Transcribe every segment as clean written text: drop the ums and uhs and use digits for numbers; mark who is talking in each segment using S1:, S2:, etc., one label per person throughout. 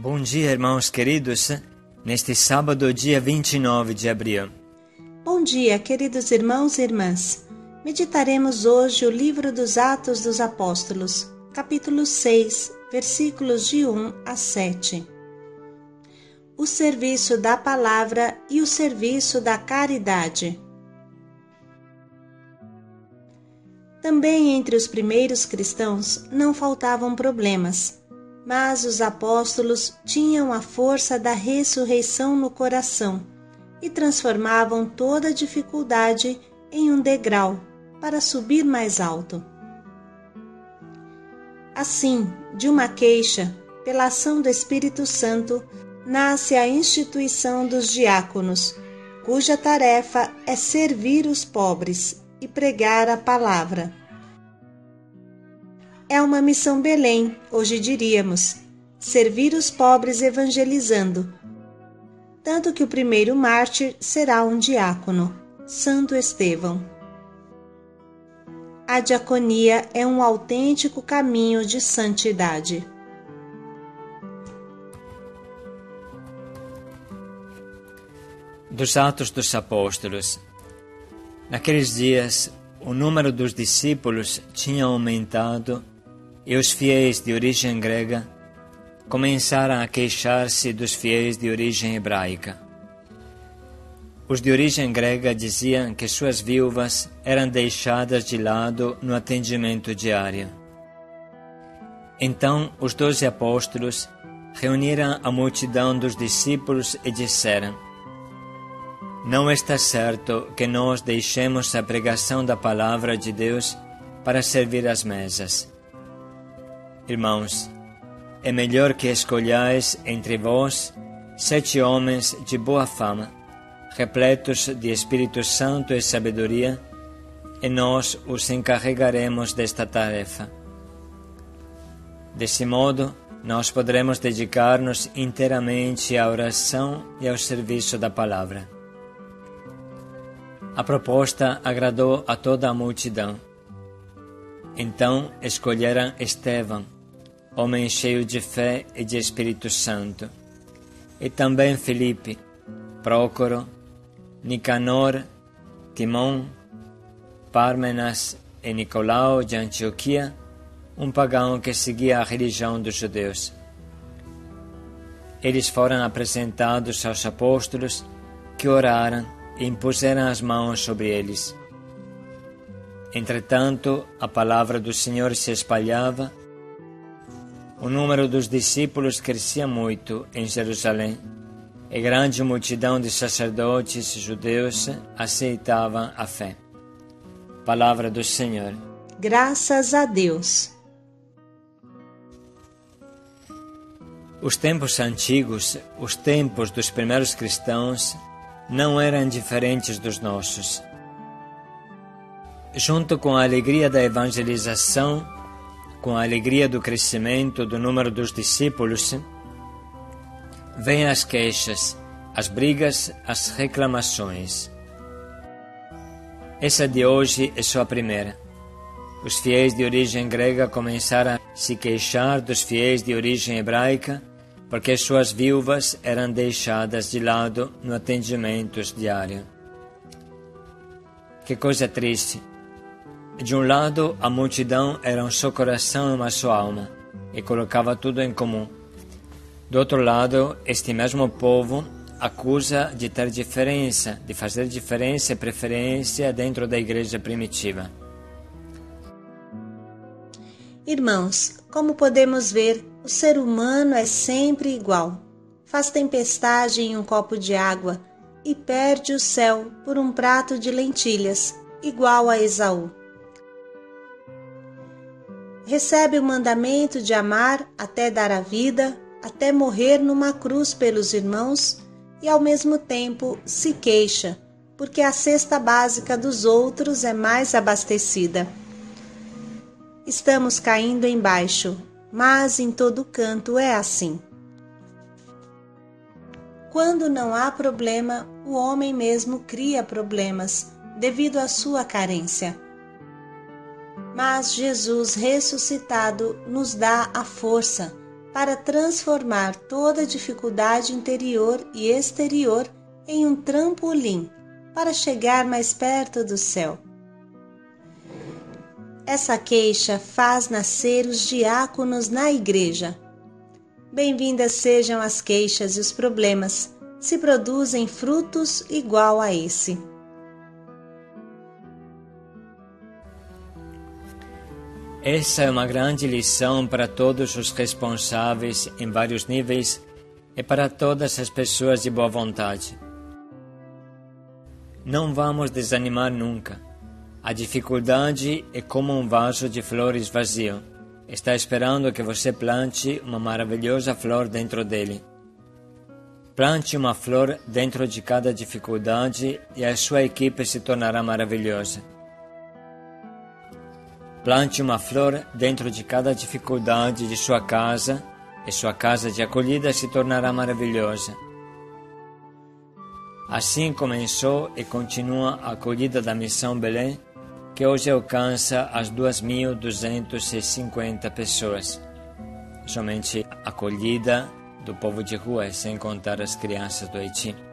S1: Bom dia, irmãos queridos, neste sábado, dia 29 de abril.
S2: Bom dia, queridos irmãos e irmãs. Meditaremos hoje o livro dos Atos dos Apóstolos, capítulo 6, versículos de 1 a 7. O serviço da palavra e o serviço da caridade. Também entre os primeiros cristãos não faltavam problemas, mas os apóstolos tinham a força da ressurreição no coração e transformavam toda dificuldade em um degrau para subir mais alto. Assim, de uma queixa, pela ação do Espírito Santo, nasce a instituição dos diáconos, cuja tarefa é servir os pobres e pregar a palavra. É uma missão Belém, hoje diríamos, servir os pobres evangelizando, tanto que o primeiro mártir será um diácono, Santo Estevão. A diaconia é um autêntico caminho de santidade.
S1: Dos Atos dos Apóstolos. Naqueles dias, o número dos discípulos tinha aumentado e os fiéis de origem grega começaram a queixar-se dos fiéis de origem hebraica. Os de origem grega diziam que suas viúvas eram deixadas de lado no atendimento diário. Então os 12 apóstolos reuniram a multidão dos discípulos e disseram: Não está certo que nós deixemos a pregação da palavra de Deus para servir às mesas. Irmãos, é melhor que escolhais entre vós 7 homens de boa fama, repletos de Espírito Santo e sabedoria, e nós os encarregaremos desta tarefa. Desse modo, nós poderemos dedicar-nos inteiramente à oração e ao serviço da palavra. A proposta agradou a toda a multidão. Então escolheram Estevão, homem cheio de fé e de Espírito Santo, e também Filipe, Prócoro, Nicanor, Timon, Pármenas e Nicolau de Antioquia, um pagão que seguia a religião dos judeus. Eles foram apresentados aos apóstolos, que oraram e impuseram as mãos sobre eles. Entretanto, a palavra do Senhor se espalhava. O número dos discípulos crescia muito em Jerusalém, e grande multidão de sacerdotes judeus aceitavam a fé. Palavra do Senhor.
S2: Graças a Deus.
S1: Os tempos antigos, os tempos dos primeiros cristãos, não eram diferentes dos nossos. Junto com a alegria da evangelização, com a alegria do crescimento do número dos discípulos, vêm as queixas, as brigas, as reclamações. Essa de hoje é só a primeira. Os fiéis de origem grega começaram a se queixar dos fiéis de origem hebraica, porque suas viúvas eram deixadas de lado no atendimento diário. Que coisa triste! De um lado, a multidão era um só coração e uma só alma, e colocava tudo em comum. Do outro lado, este mesmo povo acusa de ter diferença, de fazer diferença e preferência dentro da igreja primitiva.
S2: Irmãos, como podemos ver, o ser humano é sempre igual. Faz tempestade em um copo de água e perde o céu por um prato de lentilhas, igual a Esaú. Recebe o mandamento de amar até dar a vida, até morrer numa cruz pelos irmãos, e ao mesmo tempo se queixa, porque a cesta básica dos outros é mais abastecida. Estamos caindo embaixo, mas em todo canto é assim. Quando não há problema, o homem mesmo cria problemas, devido à sua carência. Mas Jesus ressuscitado nos dá a força para transformar toda dificuldade interior e exterior em um trampolim para chegar mais perto do céu. Essa queixa faz nascer os diáconos na igreja. Bem-vindas sejam as queixas e os problemas, se produzem frutos igual a esse.
S1: Essa é uma grande lição para todos os responsáveis em vários níveis e para todas as pessoas de boa vontade. Não vamos desanimar nunca. A dificuldade é como um vaso de flores vazio. Está esperando que você plante uma maravilhosa flor dentro dele. Plante uma flor dentro de cada dificuldade e a sua equipe se tornará maravilhosa. Plante uma flor dentro de cada dificuldade de sua casa e sua casa de acolhida se tornará maravilhosa. Assim começou e continua a acolhida da Missão Belém, que hoje alcança as 2.250 pessoas. Somente a acolhida do povo de rua, sem contar as crianças do Haiti.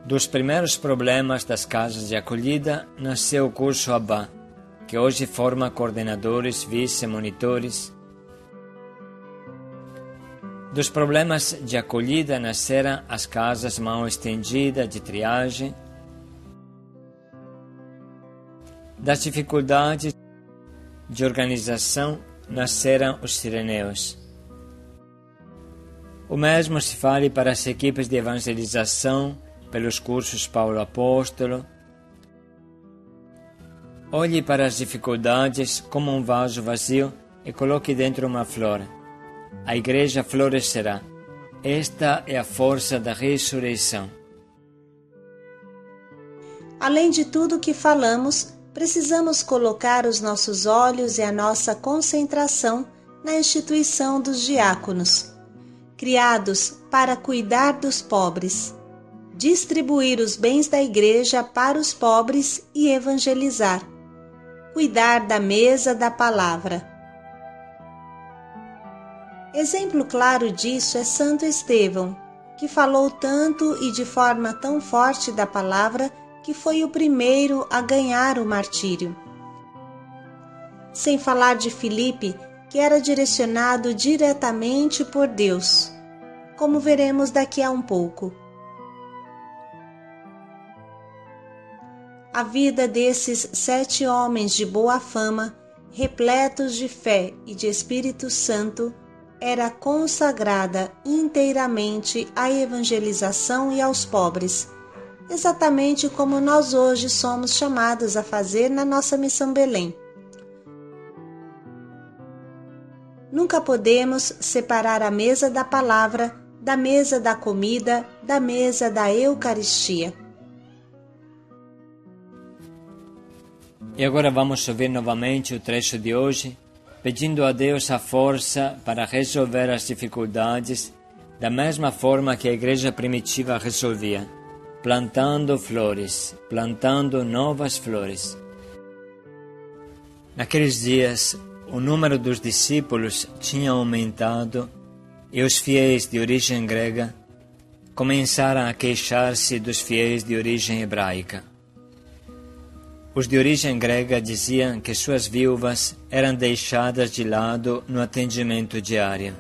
S1: Dos primeiros problemas das casas de acolhida nasceu o curso Abba, que hoje forma coordenadores, vice-monitores. Dos problemas de acolhida nasceram as casas mão estendida de triagem. Das dificuldades de organização nasceram os sireneus. O mesmo se fale para as equipes de evangelização pelos cursos Paulo Apóstolo. Olhe para as dificuldades como um vaso vazio e coloque dentro uma flor. A igreja florescerá. Esta é a força da ressurreição.
S2: Além de tudo que falamos, precisamos colocar os nossos olhos e a nossa concentração na instituição dos diáconos, criados para cuidar dos pobres, distribuir os bens da igreja para os pobres e evangelizar, cuidar da mesa da palavra. Exemplo claro disso é Santo Estevão, que falou tanto e de forma tão forte da palavra que foi o primeiro a ganhar o martírio. Sem falar de Filipe, que era direcionado diretamente por Deus, como veremos daqui a um pouco. A vida desses 7 homens de boa fama, repletos de fé e de Espírito Santo, era consagrada inteiramente à evangelização e aos pobres, exatamente como nós hoje somos chamados a fazer na nossa Missão Belém. Nunca podemos separar a mesa da palavra da mesa da comida, da mesa da Eucaristia.
S1: E agora vamos ouvir novamente o trecho de hoje, pedindo a Deus a força para resolver as dificuldades da mesma forma que a igreja primitiva resolvia, plantando flores, plantando novas flores. Naqueles dias, o número dos discípulos tinha aumentado e os fiéis de origem grega começaram a queixar-se dos fiéis de origem hebraica. Os de origem grega diziam que suas viúvas eram deixadas de lado no atendimento diário.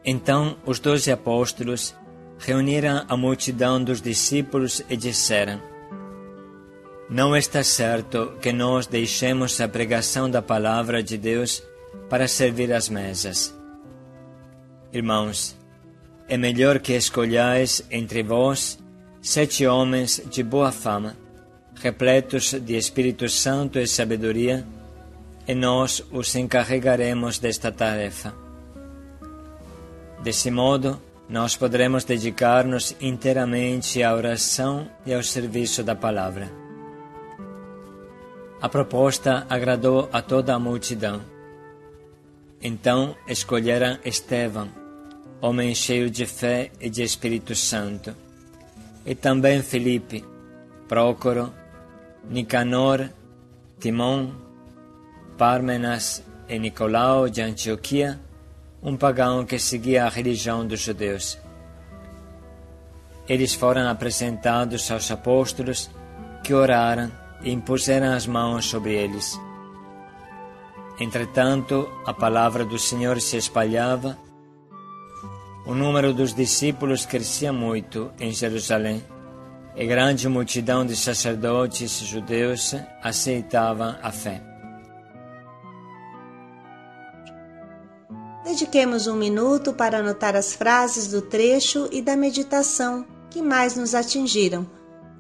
S1: Então os 12 apóstolos reuniram a multidão dos discípulos e disseram: Não está certo que nós deixemos a pregação da palavra de Deus para servir às mesas. Irmãos, é melhor que escolhais entre vós 7 homens de boa fama, repletos de Espírito Santo e sabedoria, e nós os encarregaremos desta tarefa. Desse modo, nós poderemos dedicar-nos inteiramente à oração e ao serviço da palavra. A proposta agradou a toda a multidão. Então escolheram Estevão, homem cheio de fé e de Espírito Santo, e também Filipe, Prócoro, Nicanor, Timão, Pármenas e Nicolau de Antioquia, um pagão que seguia a religião dos judeus. Eles foram apresentados aos apóstolos, que oraram e impuseram as mãos sobre eles. Entretanto, a palavra do Senhor se espalhava, o número dos discípulos crescia muito em Jerusalém, e grande multidão de sacerdotes judeus aceitavam a fé.
S2: Dediquemos um minuto para anotar as frases do trecho e da meditação que mais nos atingiram,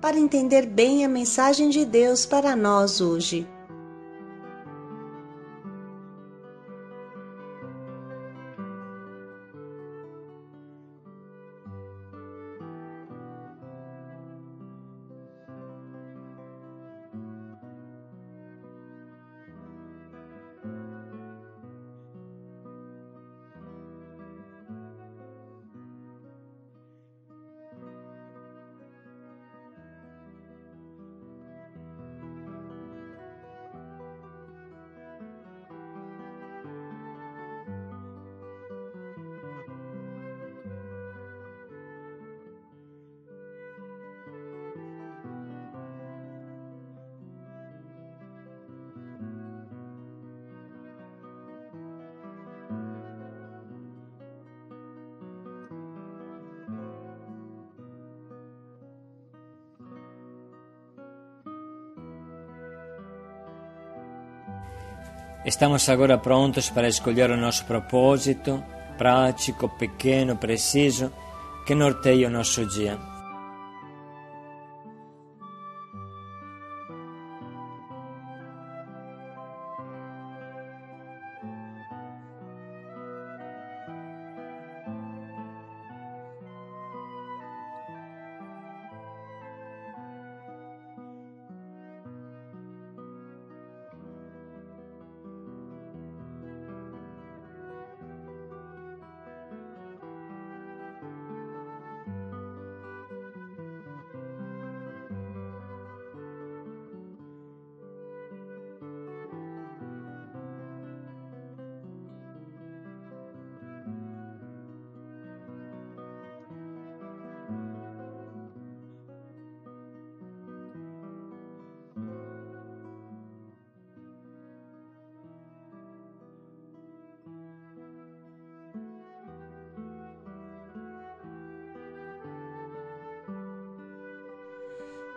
S2: para entender bem a mensagem de Deus para nós hoje.
S1: Estamos agora prontos para escolher o nosso propósito, prático, pequeno, preciso, que norteia o nosso dia.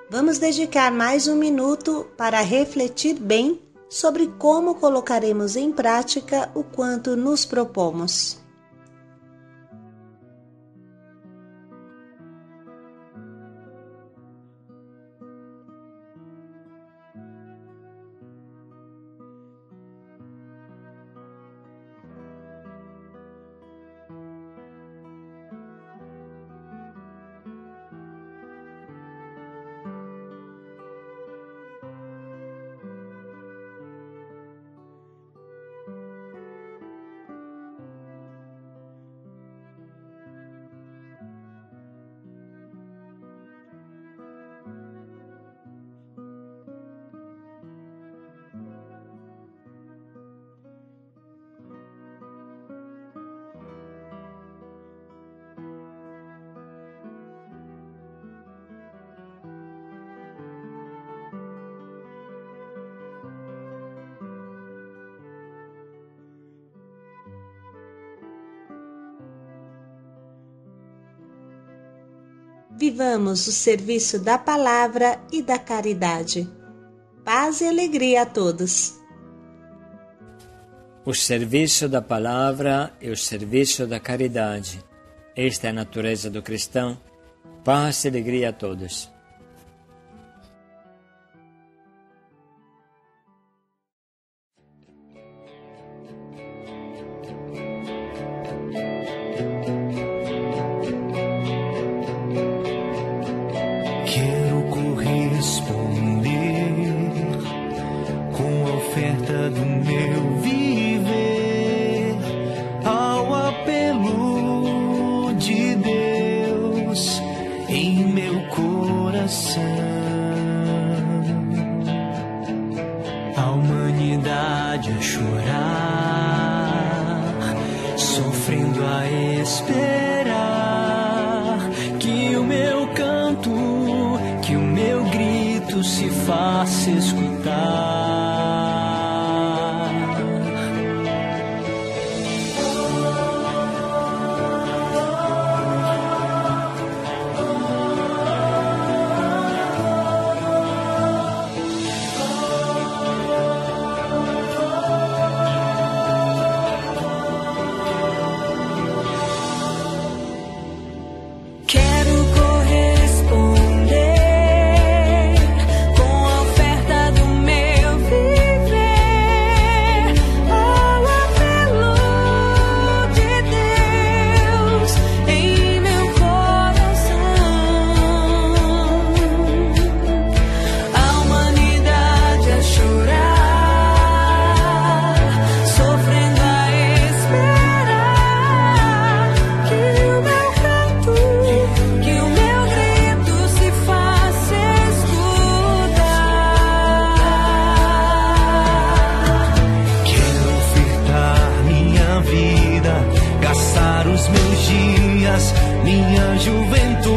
S2: Vamos dedicar mais um minuto para refletir bem sobre como colocaremos em prática o quanto nos propomos. Vivamos o serviço da palavra e da caridade. Paz e alegria a todos.
S1: O serviço da palavra e o serviço da caridade. Esta é a natureza do cristão. Paz e alegria a todos.
S3: Quero corresponder com a oferta do meu viver ao apelo de Deus em meu coração. a esperar que o meu canto, que o meu grito se faça escutar. Minha juventude